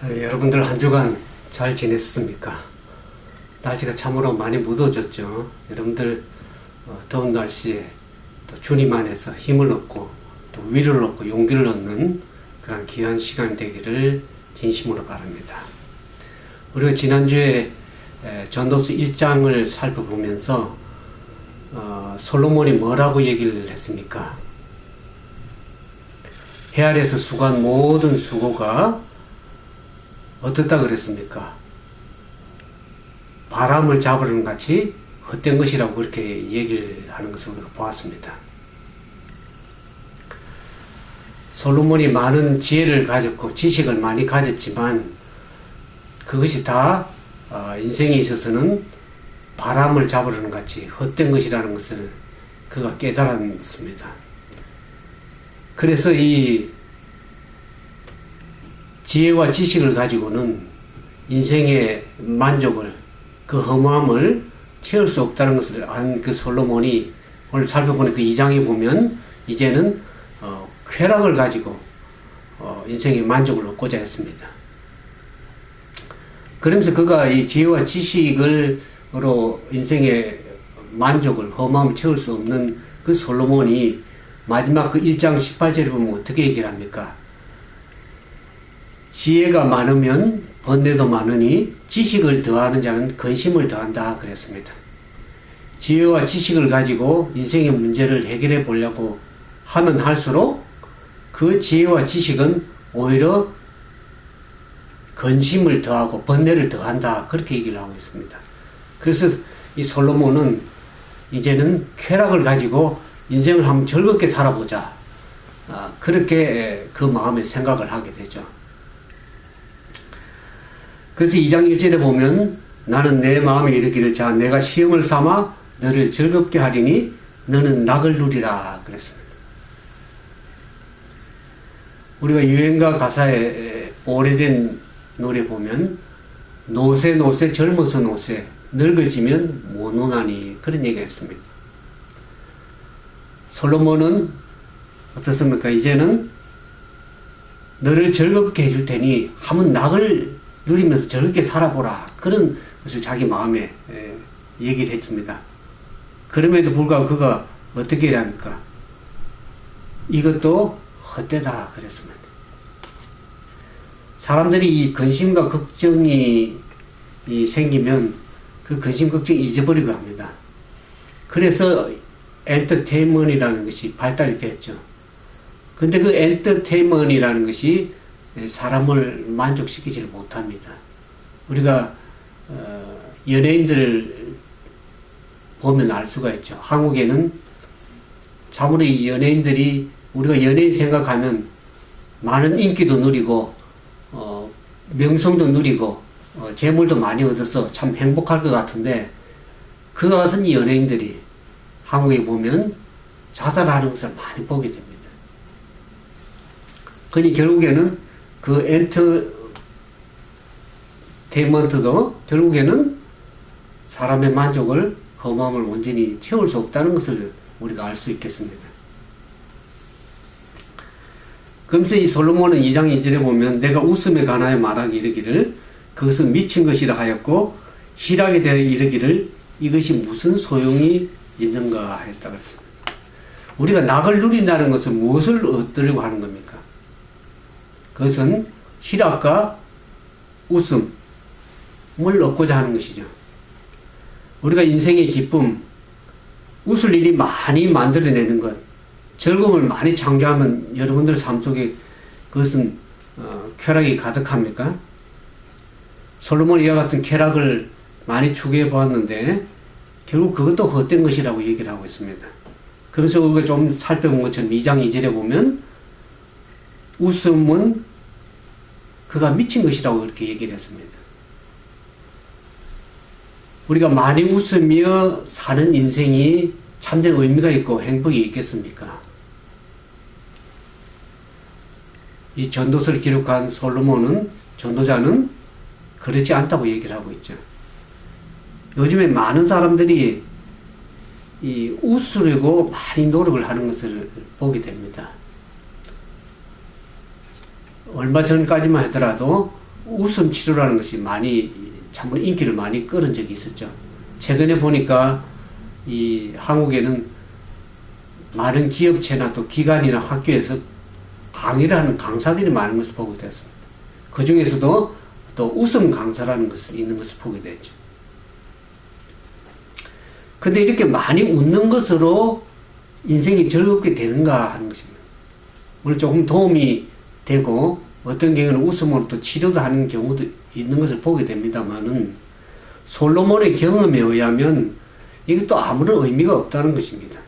여러분들 한 주간 잘 지냈습니까? 날씨가 참으로 많이 무더워졌죠. 여러분들 더운 날씨에 또 주님 안에서 힘을 얻고 또 위로를 얻고 용기를 얻는 그런 귀한 시간이 되기를 진심으로 바랍니다. 우리가 지난주에 전도서 1장을 살펴보면서 솔로몬이 뭐라고 얘기를 했습니까? 해 아래에서 수고한 모든 수고가 어떻다 그랬습니까? 바람을 잡으려는 같이 헛된 것이라고 그렇게 얘기를 하는 것을 우리가 보았습니다. 솔로몬이 많은 지혜를 가졌고 지식을 많이 가졌지만 그것이 다 인생에 있어서는 바람을 잡으려는 같이 헛된 것이라는 것을 그가 깨달았습니다. 그래서 이 지혜와 지식을 가지고는 인생의 만족을, 그 허무함을 채울 수 없다는 것을 안 그 솔로몬이 오늘 살펴보는 그 2장에 보면 이제는 쾌락을 가지고 인생의 만족을 얻고자 했습니다. 그러면서 그가 이 지혜와 지식으로 인생의 만족을, 허무함을 채울 수 없는 그 솔로몬이 마지막 그 1장 18절에 보면 어떻게 얘기를 합니까? 지혜가 많으면 번뇌도 많으니 지식을 더하는 자는 근심을 더한다 그랬습니다. 지혜와 지식을 가지고 인생의 문제를 해결해 보려고 하면 할수록 그 지혜와 지식은 오히려 근심을 더하고 번뇌를 더한다 그렇게 얘기를 하고 있습니다. 그래서 이 솔로몬은 이제는 쾌락을 가지고 인생을 한번 즐겁게 살아보자 그렇게 그 마음에 생각을 하게 되죠. 그래서 2장 1절에 보면 나는 내 마음에 이르기를 자 내가 시험을 삼아 너를 즐겁게 하리니 너는 낙을 누리라 그랬습니다. 우리가 유행가 가사에 오래된 노래 보면 노새 노새 젊어서 노새 늙어지면 못 노나니 그런 얘기가 있습니다. 솔로몬은 어떻습니까? 이제는 너를 즐겁게 해줄 테니 한번 낙을 누리면서 즐겁게 살아보라 그런 것을 자기 마음에 얘기를 했습니다. 그럼에도 불구하고 그가 어떻게 합니까? 이것도 헛되다 그랬습니다. 사람들이 이 근심과 걱정이 생기면 그 근심 걱정이 잊어버리고 합니다. 그래서 엔터테인먼트라는 것이 발달이 됐죠. 근데 그 엔터테인먼트라는 것이 사람을 만족시키지를 못합니다. 우리가 연예인들을 보면 알 수가 있죠. 한국에는 참으로 이 연예인들이 우리가 연예인 생각하면 많은 인기도 누리고 명성도 누리고 재물도 많이 얻어서 참 행복할 것 같은데 그와 같은 이 연예인들이 한국에 보면 자살하는 것을 많이 보게 됩니다. 그러니 결국에는 그 엔터테인먼트도 결국에는 사람의 만족을, 허무함을 온전히 채울 수 없다는 것을 우리가 알 수 있겠습니다. 그러면서 이 솔로몬은 2장 2절에 보면 내가 웃음에 관하여 말하기 이르기를 그것은 미친 것이라 하였고 희락에 대하여 이르기를 이것이 무슨 소용이 있는가 했다고 했습니다. 우리가 낙을 누린다는 것은 무엇을 얻으려고 하는 겁니까? 그것은 희락과 웃음을 얻고자 하는 것이죠. 우리가 인생의 기쁨, 웃을 일이 많이 만들어내는 것, 즐거움을 많이 창조하면 여러분들 삶 속에 그것은 쾌락이 가득합니까? 솔로몬 이와 같은 쾌락을 많이 추구해 보았는데 결국 그것도 헛된 것이라고 얘기를 하고 있습니다. 그래서 우리가 좀 살펴본 것처럼 2장 2절에 보면 웃음은 그가 미친 것이라고 그렇게 얘기를 했습니다. 우리가 많이 웃으며 사는 인생이 참된 의미가 있고 행복이 있겠습니까? 이 전도서를 기록한 솔로몬은, 전도자는 그렇지 않다고 얘기를 하고 있죠. 요즘에 많은 사람들이 이 웃으려고 많이 노력을 하는 것을 보게 됩니다. 얼마 전까지만 하더라도 웃음 치료라는 것이 많이 참으로 인기를 많이 끌은 적이 있었죠. 최근에 보니까 이 한국에는 많은 기업체나 또 기관이나 학교에서 강의를 하는 강사들이 많은 것을 보게 되었습니다. 그 중에서도 또 웃음 강사라는 것이 있는 것을 보게 됐죠. 근데 이렇게 많이 웃는 것으로 인생이 즐겁게 되는가 하는 것입니다. 물론 조금 도움이 되고 어떤 경우는 웃음으로 또 치료도 하는 경우도 있는 것을 보게 됩니다만은 솔로몬의 경험에 의하면 이것도 아무런 의미가 없다는 것입니다.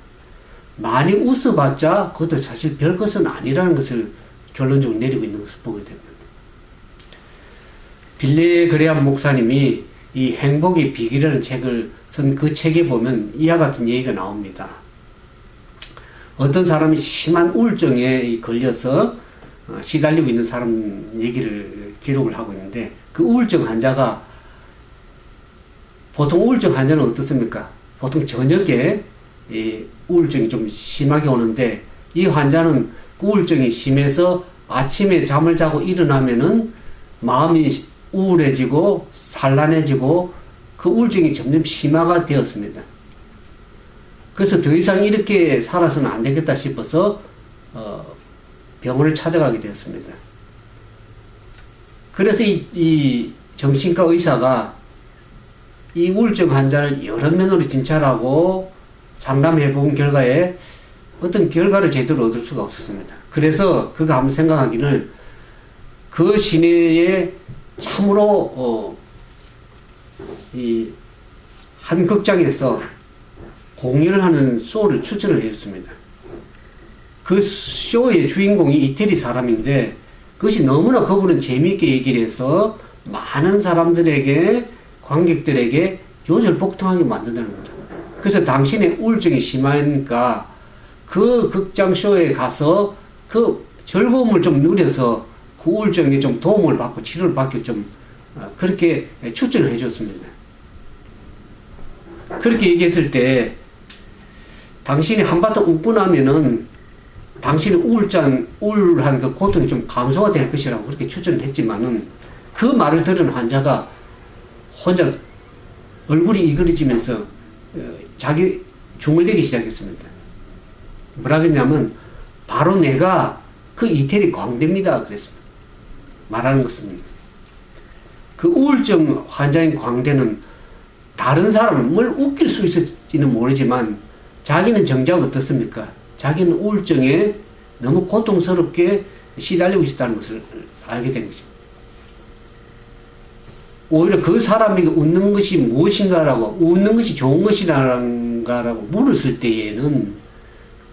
많이 웃어봤자 그것도 사실 별 것은 아니라는 것을 결론적으로 내리고 있는 것을 보게 됩니다. 빌레 그레암 목사님이 이 행복의 비결이라는 책을 쓴 그 책에 보면 이와 같은 얘기가 나옵니다. 어떤 사람이 심한 우울증에 걸려서 시달리고 있는 사람 얘기를 기록을 하고 있는데 그 우울증 환자가 보통 우울증 환자는 어떻습니까? 보통 저녁에 이 우울증이 좀 심하게 오는데 이 환자는 우울증이 심해서 아침에 잠을 자고 일어나면은 마음이 우울해지고 산란해지고 그 우울증이 점점 심화가 되었습니다. 그래서 더 이상 이렇게 살아서는 안 되겠다 싶어서 병원을 찾아가게 되었습니다. 그래서 이 정신과 의사가 이 우울증 환자를 여러 면으로 진찰하고 상담해 본 결과에 어떤 결과를 제대로 얻을 수가 없었습니다. 그래서 그가 한번 생각하기를 그 시내에 참으로 이 한 극장에서 공연을 하는 쇼를 추천을 해줬습니다. 그 쇼의 주인공이 이태리 사람인데 그것이 너무나 그분은 재미있게 얘기를 해서 많은 사람들에게 관객들에게 요절복통하게 만든다는 겁니다. 그래서 당신의 우울증이 심하니까 그 극장 쇼에 가서 그 즐거움을 좀 누려서 그 우울증에 좀 도움을 받고 치료를 받길 좀 그렇게 추천을 해줬습니다. 그렇게 얘기했을 때 당신이 한바탕 웃고 나면은 당신의 우울한 그 고통이 좀 감소가 될 것이라고 그렇게 추천을 했지만은 그 말을 들은 환자가 혼자 얼굴이 이그러지면서 자기 중얼대기 시작했습니다. 뭐라 그랬냐면 바로 내가 그 이태리 광대입니다 그랬습니다. 말하는 것은 그 우울증 환자인 광대는 다른 사람을 웃길 수 있을지는 모르지만 자기는 정작 어떻습니까? 자기는 우울증에 너무 고통스럽게 시달리고 있다는 것을 알게 된 것입니다. 오히려 그 사람에게 웃는 것이 무엇인가라고, 웃는 것이 좋은 것이라고 물었을 때에는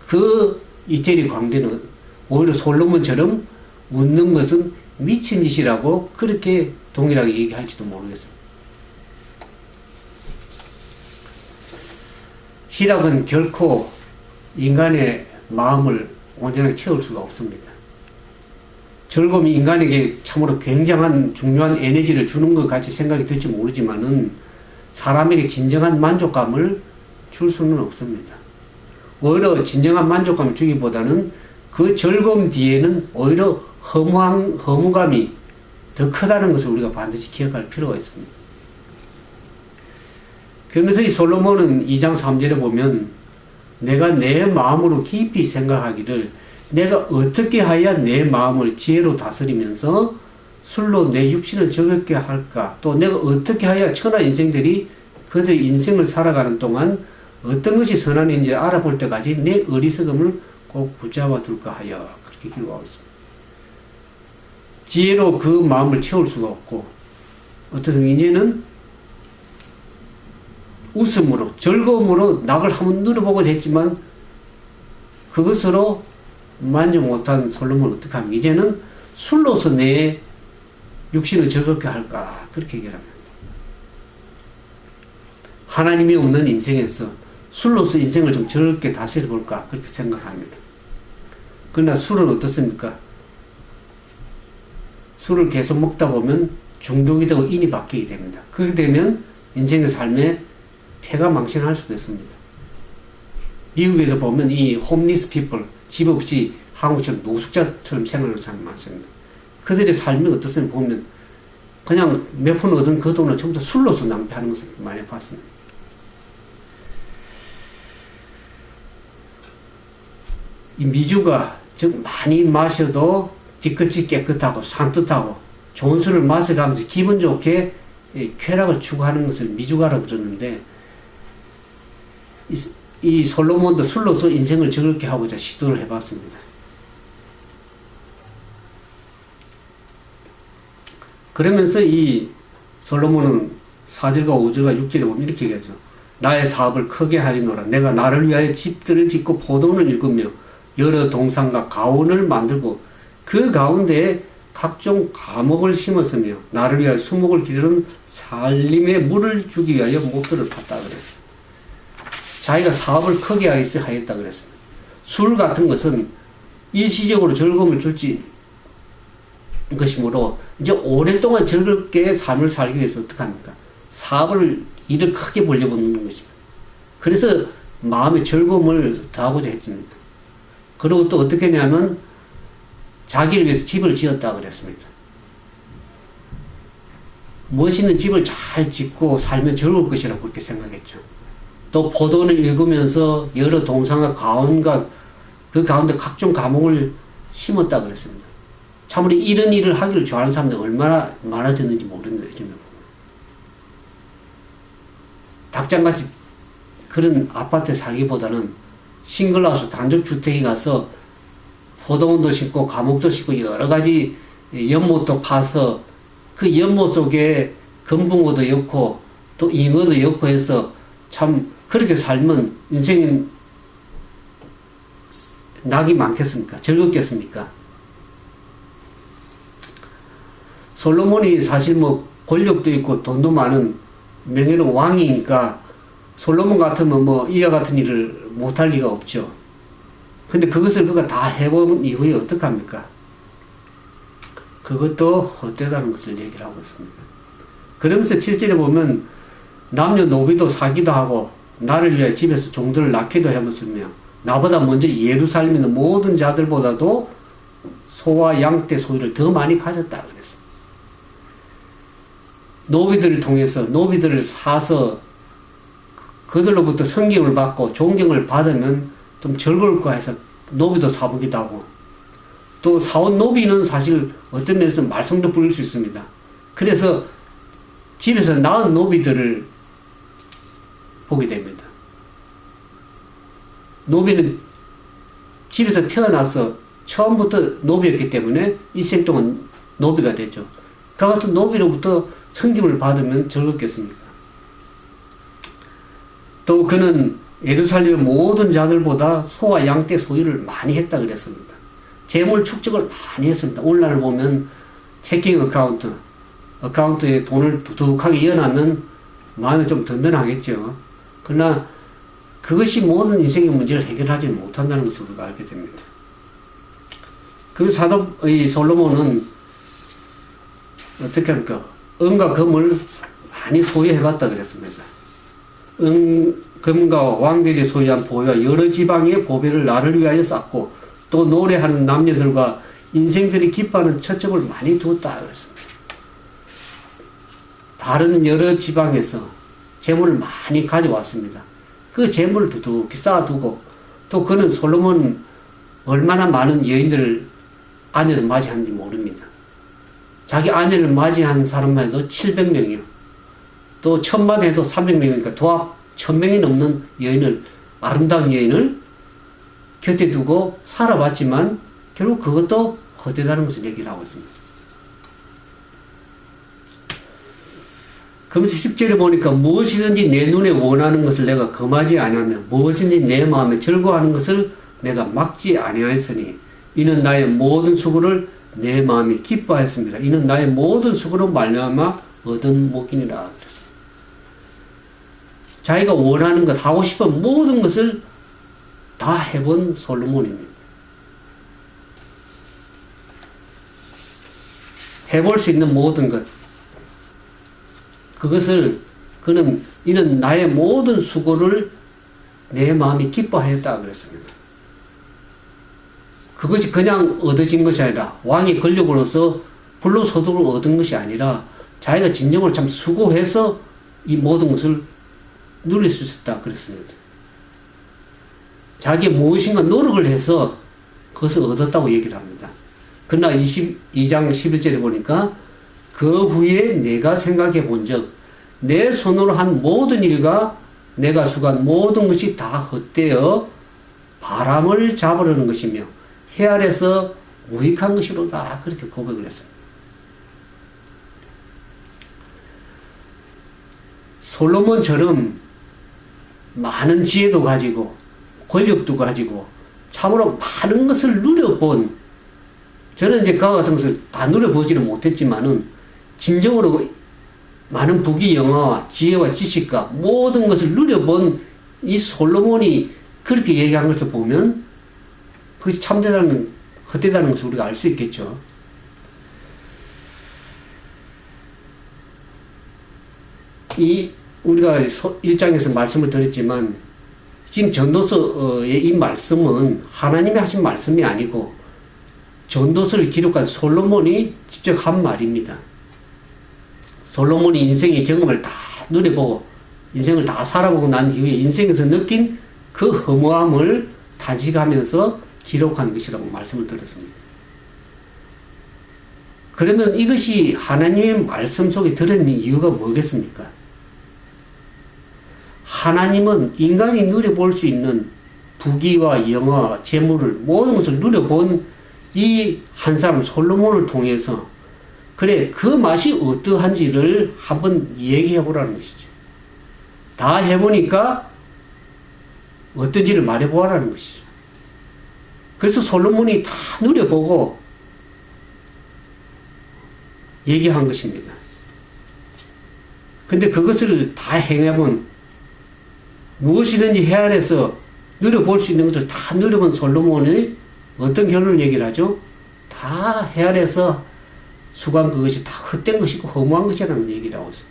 그 이태리 광대는 오히려 솔로몬처럼 웃는 것은 미친 짓이라고 그렇게 동일하게 얘기할지도 모르겠습니다. 희락은 결코 인간의 마음을 온전하게 채울 수가 없습니다. 즐거움이 인간에게 참으로 굉장한 중요한 에너지를 주는 것 같이 생각이 들지 모르지만은 사람에게 진정한 만족감을 줄 수는 없습니다. 오히려 진정한 만족감을 주기보다는 그 즐거움 뒤에는 오히려 허무감이 더 크다는 것을 우리가 반드시 기억할 필요가 있습니다. 그러면서 이 솔로몬은 2장 3절에 보면 내가 내 마음으로 깊이 생각하기를 내가 어떻게 하여야 내 마음을 지혜로 다스리면서 술로 내 육신을 즐겁게 할까? 또 내가 어떻게 하여야 천하 인생들이 그들의 인생을 살아가는 동안 어떤 것이 선한인지 알아볼 때까지 내 어리석음을 꼭 붙잡아 둘까 하여 그렇게 기록하고 있습니다. 지혜로 그 마음을 채울 수가 없고 어떻든 이제는 웃음으로 즐거움으로 낙을 한번 누려보고 했지만 그것으로 만족 못한 솔로몬은 어떻게 합니까? 이제는 술로서 내 육신을 즐겁게 할까 그렇게 얘기를 합니다. 하나님이 없는 인생에서 술로서 인생을 좀 즐겁게 다스려 볼까 그렇게 생각합니다. 그러나 술은 어떻습니까? 술을 계속 먹다 보면 중독이 되고 인이 바뀌게 됩니다. 그렇게 되면 인생의 삶에 폐가 망신할 수도 있습니다. 미국에도 보면 이 홈리스 피플, 집 없이 한국처럼 노숙자처럼 생활하는 사람이 많습니다. 그들의 삶이 어떻습니까? 보면 그냥 몇 푼 얻은 그 돈을 전부 다 술로서 낭비하는 것을 많이 봤습니다. 이 미주가 즉 많이 마셔도 뒤끝이 깨끗하고 산뜻하고 좋은 술을 마셔가면서 기분 좋게 쾌락을 추구하는 것을 미주가라고 그러는데, 이 솔로몬도 술로서 인생을 즐겁게 하고자 시도를 해봤습니다. 그러면서 이 솔로몬은 4절과 5절과 6절에 보면 이렇게 얘기하죠. 나의 사업을 크게 하리노라. 내가 나를 위하여 집들을 짓고 포도원을 일구며 여러 동산과 가온을 만들고 그 가운데에 각종 과목을 심었으며 나를 위하여 수목을 기르는 살림의 물을 주기 위하여 목들을 팠다 그랬어요. 자기가 사업을 크게 하겠다 그랬습니다. 술 같은 것은 일시적으로 즐거움을 줄지 것이므로 이제 오랫동안 즐겁게 삶을 살기 위해서 어떻게 합니까? 일을 크게 벌려보는 것입니다. 그래서 마음의 즐거움을 더하고자 했습니다. 그리고 또 어떻게 했냐면 자기를 위해서 집을 지었다 그랬습니다. 멋있는 집을 잘 짓고 살면 즐거울 것이라고 그렇게 생각했죠. 또 포도원을 읽으면서 여러 동산과 가온과 그 가운데 각종 과목을 심었다 그랬습니다. 참으로 이런 일을 하기를 좋아하는 사람들이 얼마나 많아졌는지 모릅니다. 요즘에. 닭장같이 그런 아파트에 살기보다는 싱글하우스 단독주택에 가서 포도원도 심고 과목도 심고 여러 가지 연못도 파서 그 연못 속에 금붕어도 엮고 또 잉어도 엮고 해서 참 그렇게 살면 인생은 낙이 많겠습니까? 즐겁겠습니까? 솔로몬이 사실 뭐 권력도 있고 돈도 많은 명예로운 왕이니까 솔로몬 같으면 뭐 이와 같은 일을 못할 리가 없죠. 근데 그것을 그가 다 해본 이후에 어떡합니까? 그것도 헛되다는 것을 얘기를 하고 있습니다. 그러면서 7절에 보면 남녀노비도 사기도 하고 나를 위해 집에서 종들을 낳기도 해봤으며 나보다 먼저 예루살렘에 있는 모든 자들보다도 소와 양떼 소유를 더 많이 가졌다 그랬습니다. 노비들을 통해서 노비들을 사서 그들로부터 성경을 받고 존경을 받으면 좀 즐거울 거 해서 노비도 사보기도 하고 또 사온 노비는 사실 어떤 면에서 말썽도 부릴 수 있습니다. 그래서 집에서 낳은 노비들을 보게 됩니다. 노비는 집에서 태어나서 처음부터 노비였기 때문에 일생 동안 노비가 됐죠. 그 같은 노비로부터 성김을 받으면 즐겁겠습니까? 또 그는 예루살렘의 모든 자들보다 소와 양떼 소유를 많이 했다 그랬습니다. 재물 축적을 많이 했습니다. 오늘날 보면 체킹 어카운트에 돈을 두둑하게 이어나면 마음이 좀 든든하겠죠. 그러나 그것이 모든 인생의 문제를 해결하지 못한다는 것을 우리가 알게 됩니다. 그 사도의 솔로몬은 어떻게 합니까? 은과 금을 많이 소유해봤다 그랬습니다. 금과 왕들이 소유한 보배와 여러 지방의 보배를 나를 위하여 쌓고 또 노래하는 남녀들과 인생들이 기뻐하는 처첩을 많이 두었다 그랬습니다. 다른 여러 지방에서 재물을 많이 가져왔습니다. 그 재물을 두둑히 쌓아두고 또 그는 솔로몬 얼마나 많은 여인들을 아내를 맞이하는지 모릅니다. 자기 아내를 맞이한 사람만 해도 700명이요. 또 1000만 해도 300명이니까 도합 1000명이 넘는 여인을, 아름다운 여인을 곁에 두고 살아봤지만 결국 그것도 헛되다는 것을 얘기를 하고 있습니다. 그러면서 10절에 보니까 무엇이든지 내 눈에 원하는 것을 내가 금하지 아니하며 무엇이든지 내 마음에 즐거워하는 것을 내가 막지 아니하였으니 이는 나의 모든 수고를 내 마음이 기뻐하였습니다. 이는 나의 모든 수고로 말미암아 얻은 복이니라 그랬습니다. 자기가 원하는 것, 하고 싶은 모든 것을 다 해본 솔로몬입니다. 해볼 수 있는 모든 것, 그것을 그는 이는 나의 모든 수고를 내 마음이 기뻐하였다 그랬습니다. 그것이 그냥 얻어진 것이 아니라 왕의 권력으로서 불로소득을 얻은 것이 아니라 자기가 진정으로 참 수고해서 이 모든 것을 누릴 수 있었다 그랬습니다. 자기 무엇인가 노력을 해서 그것을 얻었다고 얘기를 합니다. 그러나 22장 11절에 보니까 그 후에 내가 생각해 본즉 내 손으로 한 모든 일과 내가 수고한 모든 것이 다 헛되어 바람을 잡으려는 것이며 해 아래서 무익한 것이로다 그렇게 고백을 했습니다. 솔로몬처럼 많은 지혜도 가지고 권력도 가지고 참으로 많은 것을 누려본, 저는 이제 그와 같은 것을 다 누려보지는 못했지만은 진정으로 많은 부귀 영화와 지혜와 지식과 모든 것을 누려본 이 솔로몬이 그렇게 얘기한 것을 보면 그것이 참되다는, 헛되다는 것을 우리가 알 수 있겠죠. 우리가 1장에서 말씀을 드렸지만 지금 전도서의 이 말씀은 하나님이 하신 말씀이 아니고 전도서를 기록한 솔로몬이 직접 한 말입니다. 솔로몬이 인생의 경험을 다 누려보고 인생을 다 살아보고 난 이후에 인생에서 느낀 그 허무함을 단식하면서 기록한 것이라고 말씀을 드렸습니다. 그러면 이것이 하나님의 말씀 속에 들어있는 이유가 뭐겠습니까? 하나님은 인간이 누려볼 수 있는 부귀와 영화, 재물을 모든 것을 누려본 이 한 사람 솔로몬을 통해서 그래 그 맛이 어떠한지를 한번 얘기해 보라는 것이죠. 다 해보니까 어떤지를 말해 보라는 것이죠. 그래서 솔로몬이 다 누려보고 얘기한 것입니다. 근데 그것을 다 행해본 무엇이든지 해 아래서 누려볼 수 있는 것을 다 누려본 솔로몬이 어떤 결론을 얘기를 하죠? 다 해 아래서 수고한 그것이 다 헛된 것이고 허무한 것이라는 얘기를 하고 있어요.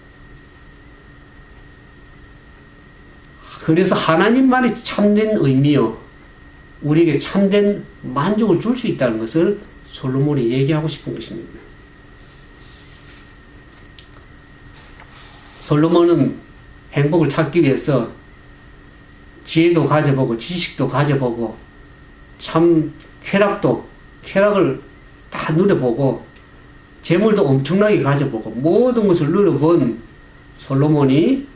그래서 하나님만이 참된 의미요, 우리에게 참된 만족을 줄 수 있다는 것을 솔로몬이 얘기하고 싶은 것입니다. 솔로몬은 행복을 찾기 위해서 지혜도 가져보고 지식도 가져보고 참 쾌락을 다 누려보고 재물도 엄청나게 가져보고 모든 것을 누려본 솔로몬이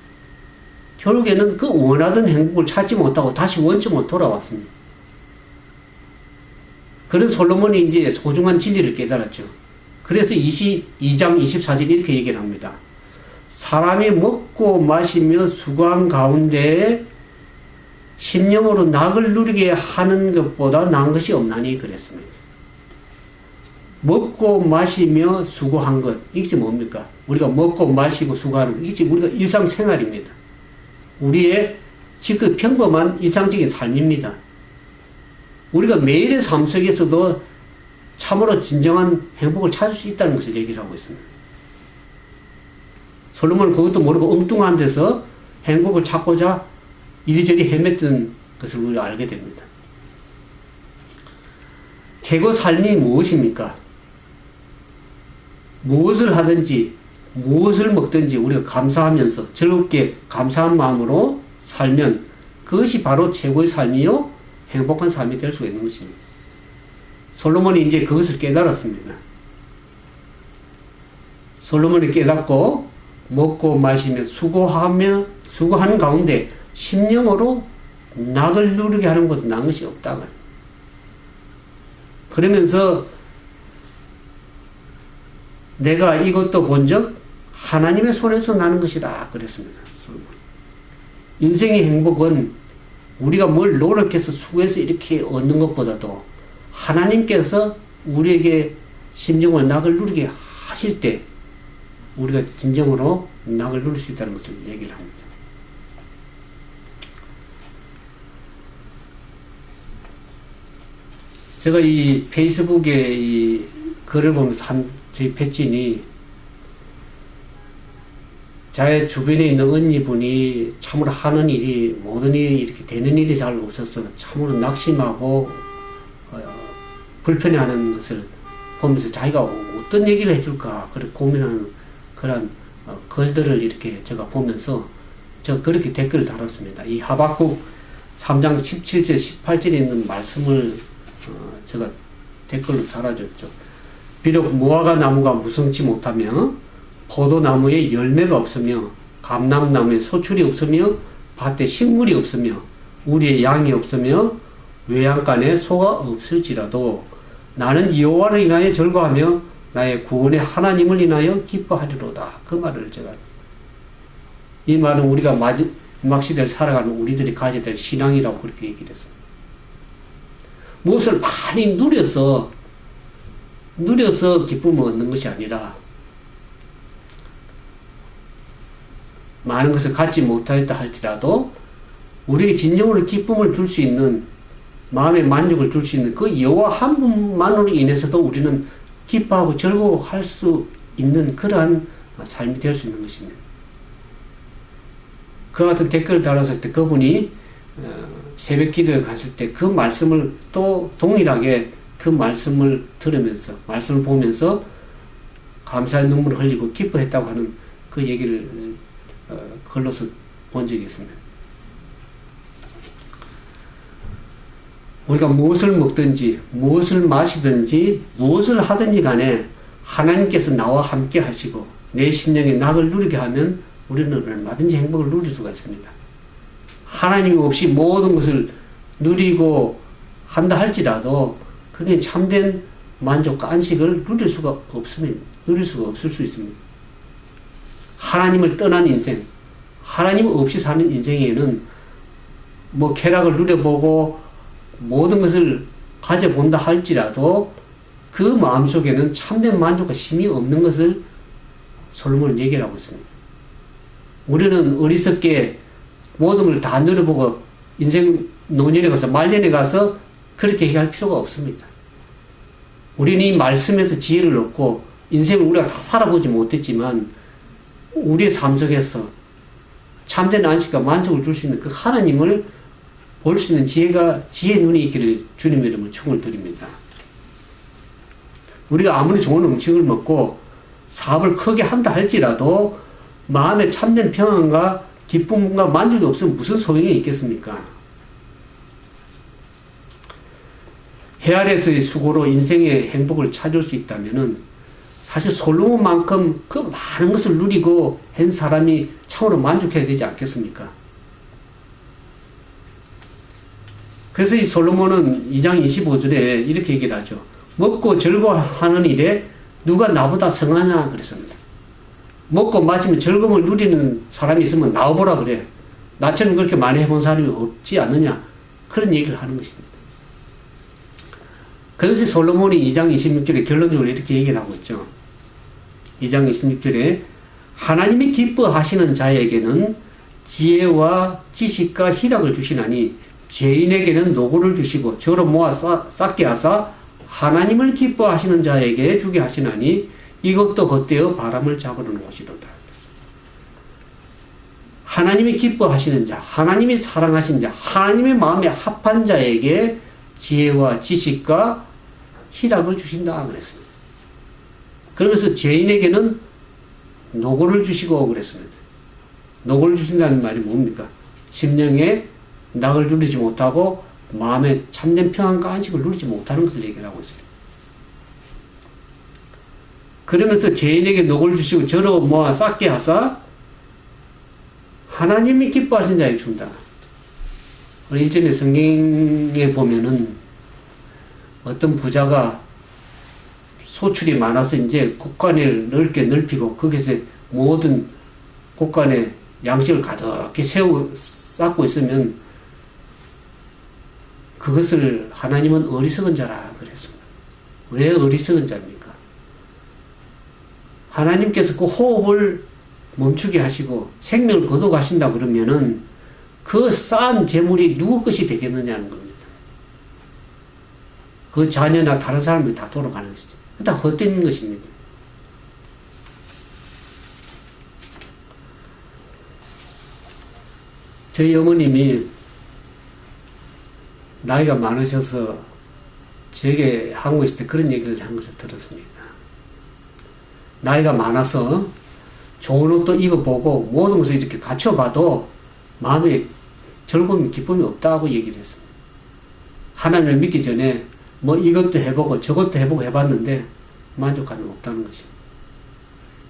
결국에는 그 원하던 행복을 찾지 못하고 다시 원점으로 돌아왔습니다. 그런 솔로몬이 이제 소중한 진리를 깨달았죠. 그래서 22장 24절 이렇게 얘기를 합니다. 사람이 먹고 마시며 수고한 가운데 심령으로 낙을 누리게 하는 것보다 나은 것이 없나니 그랬습니다. 먹고 마시며 수고한 것, 이게 뭡니까? 우리가 먹고 마시고 수고하는 것, 이게 우리가 일상생활입니다. 우리의 지금 평범한 일상적인 삶입니다. 우리가 매일의 삶 속에서도 참으로 진정한 행복을 찾을 수 있다는 것을 얘기를 하고 있습니다. 솔로몬은 그것도 모르고 엉뚱한 데서 행복을 찾고자 이리저리 헤맸던 것을 우리가 알게 됩니다. 최고 삶이 무엇입니까? 무엇을 하든지 무엇을 먹든지 우리가 감사하면서 즐겁게 감사한 마음으로 살면 그것이 바로 최고의 삶이요 행복한 삶이 될 수가 있는 것입니다. 솔로몬이 이제 그것을 깨달았습니다. 솔로몬이 깨닫고 먹고 마시며 수고하는 가운데 심령으로 낙을 누리게 하는 것도 나은 것이 없다. 그러면서 내가 이것도 본즉 하나님의 손에서 나는 것이라 그랬습니다. 인생의 행복은 우리가 뭘 노력해서 수고해서 이렇게 얻는 것보다도 하나님께서 우리에게 심령을 낙을 누리게 하실 때 우리가 진정으로 낙을 누릴 수 있다는 것을 얘기를 합니다. 제가 이 페이스북에 이 글을 보면서 저희 패친이 제 주변에 있는 언니분이 참으로 하는 일이 모든 일이 이렇게 되는 일이 잘 없어서 참으로 낙심하고 불편해하는 것을 보면서 자기가 어떤 얘기를 해줄까 그렇게 고민하는 그런 글들을 이렇게 제가 보면서 제가 그렇게 댓글을 달았습니다. 이 하박국 3장 17절 18절에 있는 말씀을 제가 댓글로 달아줬죠. 비록 무화과 나무가 무성치 못하며 포도나무에 열매가 없으며 감람나무에 소출이 없으며 밭에 식물이 없으며 우리의 양이 없으며 외양간에 소가 없을지라도 나는 여호와를 인하여 절거하며 나의 구원의 하나님을 인하여 기뻐하리로다. 그 말을 제가, 이 말은 우리가 마지막 시대를 살아가는 우리들이 가져야 될 신앙이라고 그렇게 얘기를 했어요. 무엇을 많이 누려서 기쁨을 얻는 것이 아니라 많은 것을 갖지 못하였다 할지라도 우리에게 진정으로 기쁨을 줄 수 있는, 마음의 만족을 줄 수 있는 그 여호와 한 분만으로 인해서도 우리는 기뻐하고 즐거워할 수 있는 그러한 삶이 될 수 있는 것입니다. 그 같은 댓글을 달았을 때 그분이 새벽 기도에 갔을 때 그 말씀을 또 동일하게 그 말씀을 들으면서, 말씀을 보면서 감사의 눈물을 흘리고 기뻐했다고 하는 그 얘기를 글로서 본 적이 있습니다. 우리가 무엇을 먹든지 무엇을 마시든지 무엇을 하든지 간에 하나님께서 나와 함께 하시고 내 심령에 낙을 누리게 하면 우리는 얼마든지 행복을 누릴 수가 있습니다. 하나님 없이 모든 것을 누리고 한다 할지라도 그게 참된 만족과 안식을 누릴 수가 없을 수 있습니다. 하나님을 떠난 인생, 하나님 없이 사는 인생에는 뭐 쾌락을 누려보고 모든 것을 가져본다 할지라도 그 마음속에는 참된 만족과 힘이 없는 것을 솔로몬은 얘기를 하고 있습니다. 우리는 어리석게 모든 걸 다 누려보고 인생 노년에 가서 말년에 가서 그렇게 얘기할 필요가 없습니다. 우리는 이 말씀에서 지혜를 얻고 인생을 우리가 다 살아보지 못했지만 우리의 삶 속에서 참된 안식과 만족을 줄 수 있는 그 하나님을 볼 수 있는 지혜의 눈이 있기를 주님의 이름으로 축원을 드립니다. 우리가 아무리 좋은 음식을 먹고 사업을 크게 한다 할지라도 마음에 참된 평안과 기쁨과 만족이 없으면 무슨 소용이 있겠습니까? 해 아래서의 수고로 인생의 행복을 찾을 수 있다면은 사실 솔로몬만큼 그 많은 것을 누리고 한 사람이 참으로 만족해야 되지 않겠습니까? 그래서 이 솔로몬은 2장 25절에 이렇게 얘기를 하죠. 먹고 즐거워하는 일에 누가 나보다 성하냐 그랬습니다. 먹고 마시면 즐거움을 누리는 사람이 있으면 나와보라 그래. 나처럼 그렇게 많이 해본 사람이 없지 않느냐. 그런 얘기를 하는 것입니다. 그래서 솔로몬이 2장 26절에 결론적으로 이렇게 얘기를 하고 있죠. 2장 26절에 하나님이 기뻐하시는 자에게는 지혜와 지식과 희락을 주시나니 죄인에게는 노고를 주시고 저로 모아 쌓게 하사 하나님을 기뻐하시는 자에게 주게 하시나니 이것도 헛되어 바람을 잡으러 놓으시로다. 하나님이 기뻐하시는 자, 하나님이 사랑하신 자, 하나님의 마음에 합한 자에게 지혜와 지식과 희락을 주신다 그랬습니다. 그러면서 죄인에게는 노고를 주시고 그랬습니다. 노고를 주신다는 말이 뭡니까? 심령에 낙을 누리지 못하고 마음에 참된 평안과 안식을 누리지 못하는 것을 얘기를 하고 있어요. 그러면서 죄인에게 녹을 주시고 저로 모아 쌓게 하사 하나님이 기뻐하신 자에게 준다. 일전에 성경에 보면은 어떤 부자가 소출이 많아서 이제 곳간을 넓게 넓히고 거기서 모든 곳간에 양식을 가득히 쌓고 있으면 그것을 하나님은 어리석은 자라 그랬습니다. 왜 어리석은 자입니까? 하나님께서 그 호흡을 멈추게 하시고 생명을 거둬가신다 그러면은 그 쌓은 재물이 누구 것이 되겠느냐는 겁니다. 그 자녀나 다른 사람이 다 돌아가는 것이죠. 다 헛된 것입니다. 저희 어머님이 나이가 많으셔서 저에게 한국에 있을 때 그런 얘기를 한 것을 들었습니다. 나이가 많아서 좋은 옷도 입어보고 모든 것을 이렇게 갖춰봐도 마음에 즐거움이 기쁨이 없다고 얘기를 했습니다. 하나님을 믿기 전에 뭐 이것도 해보고 저것도 해보고 해봤는데 만족감이 없다는 것입니다.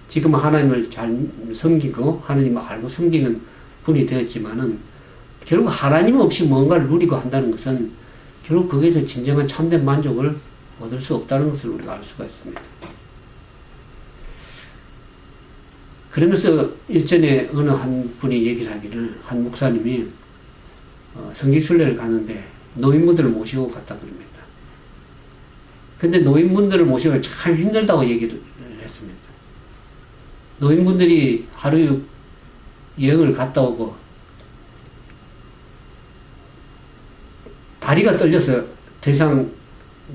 지금 하나님을 잘 섬기고 하나님을 알고 섬기는 분이 되었지만은 결국 하나님 없이 뭔가를 누리고 한다는 것은 결국 거기에서 진정한 참된 만족을 얻을 수 없다는 것을 우리가 알 수가 있습니다. 그러면서 일전에 어느 한 분이 얘기를 하기를 한 목사님이 성지순례를 가는데 노인분들을 모시고 갔다 그럽니다. 근데 노인분들을 모시고 참 힘들다고 얘기를 했습니다. 노인분들이 하루 여행을 갔다 오고 다리가 떨려서 더 이상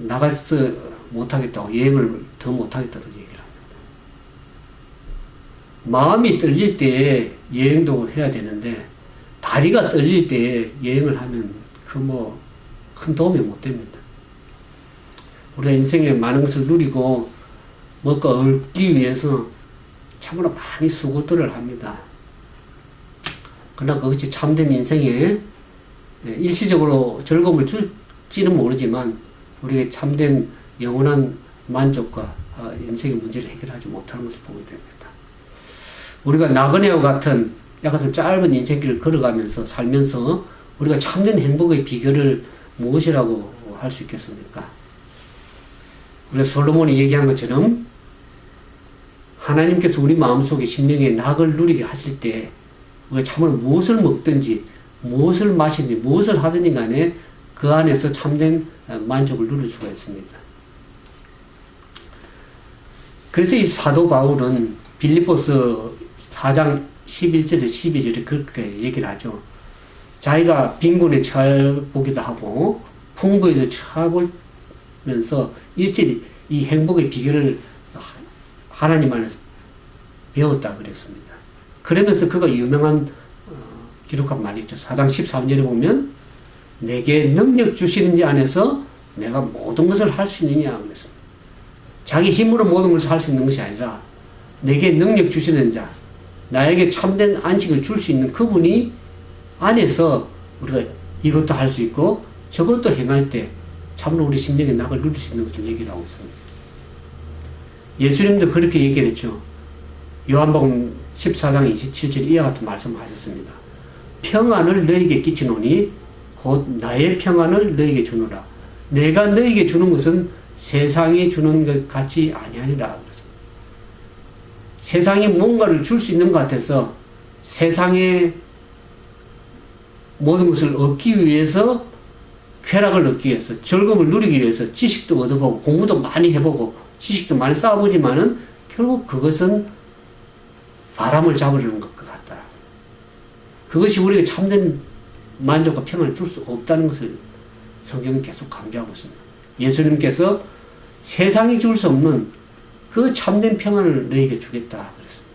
나가서 못하겠다고 여행을 더 못하겠다고 얘기를 합니다. 마음이 떨릴 때에 여행도 해야 되는데 다리가 떨릴 때에 여행을 하면 큰 도움이 못 됩니다. 우리가 인생에 많은 것을 누리고 뭔가 얻기 위해서 참으로 많이 수고들을 합니다. 그러나 그것이 참된 인생에 일시적으로 즐거움을 줄지는 모르지만 우리의 참된 영원한 만족과 인생의 문제를 해결하지 못하는 것을 보게 됩니다. 우리가 나그네와 같은 약간 짧은 인생길을 걸어가면서 살면서 우리가 참된 행복의 비결을 무엇이라고 할 수 있겠습니까? 우리가 솔로몬이 얘기한 것처럼 하나님께서 우리 마음속에 심령에 낙을 누리게 하실 때 우리가 참으로 무엇을 먹든지 무엇을 마시든지 무엇을 하든지 간에 그 안에서 참된 만족을 누릴 수가 있습니다. 그래서 이 사도 바울은 빌립보서 4장 11절에 12절에 그렇게 얘기를 하죠. 자기가 빈곤에 처해보기도 하고 풍부에도 처해보면서 일제히 이 행복의 비결을 하나님 안에서 배웠다 그랬습니다. 그러면서 그가 유명한 기록한 말이 있죠. 4장 13절에 보면 내게 능력 주시는 자 안에서 내가 모든 것을 할 수 있느냐 그랬습니다. 자기 힘으로 모든 것을 할 수 있는 것이 아니라 내게 능력 주시는 자, 나에게 참된 안식을 줄 수 있는 그분이 안에서 우리가 이것도 할 수 있고 저것도 행할 때 참으로 우리 심령의 낙을 누릴 수 있는 것을 얘기를 하고 있습니다. 예수님도 그렇게 얘기를 했죠. 요한복음 14장 27절 이와 같은 말씀을 하셨습니다. 평안을 너에게 끼치노니 곧 나의 평안을 너에게 주노라. 내가 너에게 주는 것은 세상이 주는 것 같이 아니하니라 그랬습니다. 세상이 뭔가를 줄 수 있는 것 같아서 세상의 모든 것을 얻기 위해서 쾌락을 얻기 위해서 즐거움을 누리기 위해서 지식도 얻어보고 공부도 많이 해보고 지식도 많이 쌓아보지만은 결국 그것은 바람을 잡으려는 것 같다. 그것이 우리에게 참된 만족과 평안을 줄 수 없다는 것을 성경은 계속 강조하고 있습니다. 예수님께서 세상이 줄 수 없는 그 참된 평안을 너에게 주겠다 그랬습니다.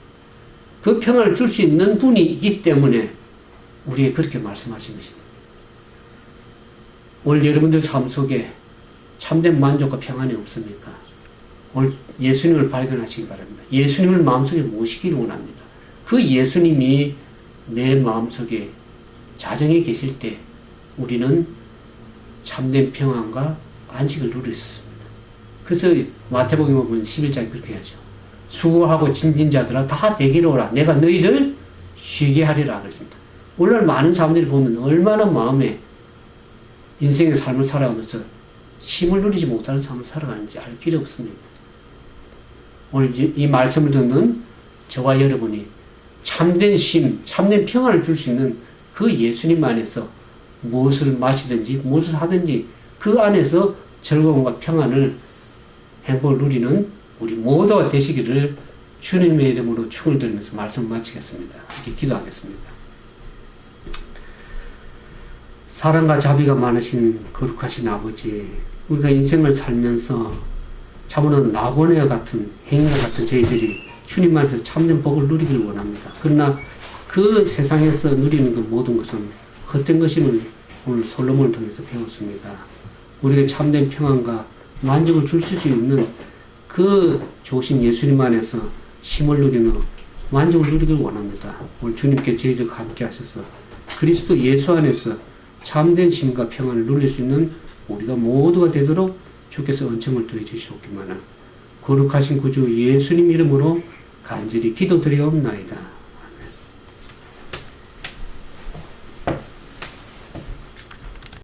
그 평안을 줄 수 있는 분이 있기 때문에 우리에게 그렇게 말씀하신 것입니다. 오늘 여러분들 삶 속에 참된 만족과 평안이 없습니까? 오늘 예수님을 발견하시기 바랍니다. 예수님을 마음속에 모시기를 원합니다. 그 예수님이 내 마음속에 자정에 계실 때 우리는 참된 평안과 안식을 누릴 수 있습니다. 그래서 마태복음에 보면 11장에 그렇게 하죠. 수고하고 짐진 자들아 다 내게로 오라. 내가 너희를 쉬게 하리라 그랬습니다. 오늘 많은 사람들이 보면 얼마나 마음에 인생의 삶을 살아가면서 쉼을 누리지 못하는 삶을 살아가는지 알 필요 없습니다. 오늘 이 말씀을 듣는 저와 여러분이 참된 쉼, 참된 평안을 줄 수 있는 그 예수님 안에서 무엇을 마시든지 무엇을 하든지 그 안에서 즐거움과 평안을 행복을 누리는 우리 모두가 되시기를 주님의 이름으로 축원을 드리면서 말씀 마치겠습니다. 이렇게 기도하겠습니다. 사랑과 자비가 많으신 거룩하신 아버지, 우리가 인생을 살면서 참으로 낙원과 같은 행인과 같은 저희들이 주님 안에서 참된 복을 누리길 원합니다. 그러나 그 세상에서 누리는 그 모든 것은 헛된 것임을 오늘 솔로몬을 통해서 배웠습니다. 우리에게 참된 평안과 만족을 줄 수 있는 그 좋으신 예수님 안에서 쉼을 누리는 만족을 누리길 원합니다. 오늘 주님께 저희들과 함께 하셔서 그리스도 예수 안에서 참된 쉼과 평안을 누릴 수 있는 우리가 모두가 되도록 주께서 은총을 더해 주시옵기만을 거룩하신 구주 예수님 이름으로 간절히 기도드리옵나이다.